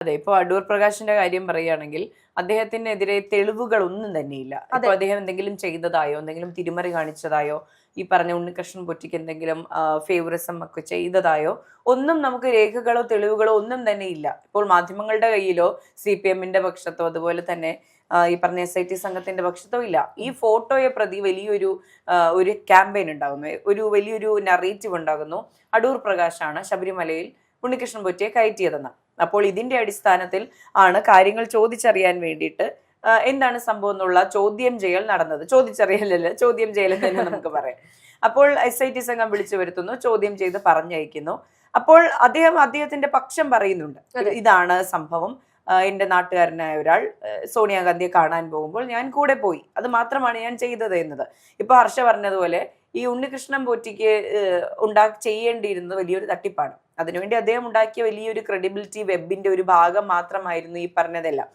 അതെ, ഇപ്പൊ അടൂർ പ്രകാശിന്റെ കാര്യം പറയുകയാണെങ്കിൽ അദ്ദേഹത്തിനെതിരെ തെളിവുകൾ ഒന്നും തന്നെയില്ല. അപ്പൊ അദ്ദേഹം എന്തെങ്കിലും ചെയ്തതായോ, എന്തെങ്കിലും തിരിമറി കാണിച്ചതായോ, ഈ പറഞ്ഞ ഉണ്ണികൃഷ്ണൻ പൊറ്റിക്ക് എന്തെങ്കിലും ഫേവറിസം ഒക്കെ ചെയ്തതായോ ഒന്നും നമുക്ക് രേഖകളോ തെളിവുകളോ ഒന്നും തന്നെ ഇല്ല. ഇപ്പോൾ മാധ്യമങ്ങളുടെ കയ്യിലോ CPM-ന്റെ പക്ഷത്തോ അതുപോലെ തന്നെ ഈ പറഞ്ഞ SIT സംഘത്തിന്റെ പക്ഷത്തോ ഇല്ല. ഈ ഫോട്ടോയെ പ്രതി വലിയൊരു ഒരു ക്യാമ്പയിൻ ഉണ്ടാകുന്നു, ഒരു വലിയൊരു നറേറ്റീവ് ഉണ്ടാകുന്നു. അടൂർ പ്രകാശാണ് ശബരിമലയിൽ ഉണ്ണികൃഷ്ണൻ പൊറ്റിയെ കയറ്റിയതെന്ന്. അപ്പോൾ ഇതിന്റെ അടിസ്ഥാനത്തിൽ ആണ് കാര്യങ്ങൾ ചോദിച്ചറിയാൻ വേണ്ടിയിട്ട് എന്താണ് സംഭവം എന്നുള്ള ചോദ്യം ചെയ്യൽ നടന്നത്. ചോദിച്ചറിയലല്ല, ചോദ്യം ചെയ്യൽ തന്നെ നമുക്ക് പറയാം. അപ്പോൾ SIT സംഘം വിളിച്ചു വരുത്തുന്നു, ചോദ്യം ചെയ്ത് പറഞ്ഞയക്കുന്നു. അപ്പോൾ അദ്ദേഹത്തിന്റെ പക്ഷം പറയുന്നുണ്ട്, ഇതാണ് സംഭവം, എന്റെ നാട്ടുകാരനായ ഒരാൾ സോണിയാഗാന്ധിയെ കാണാൻ പോകുമ്പോൾ ഞാൻ കൂടെ പോയി, അത് മാത്രമാണ് ഞാൻ ചെയ്തത് എന്നത്. ഇപ്പൊ ഹർഷ പറഞ്ഞതുപോലെ ഈ ഉണ്ണികൃഷ്ണൻ പോറ്റിക്ക് ചെയ്യേണ്ടിയിരുന്നത് വലിയൊരു തട്ടിപ്പാണ്. അതിനുവേണ്ടി അദ്ദേഹം ഉണ്ടാക്കിയ വലിയൊരു ക്രെഡിബിലിറ്റി വെബിന്റെ ഒരു ഭാഗം മാത്രമായിരുന്നു ഈ പറഞ്ഞതെല്ലാം.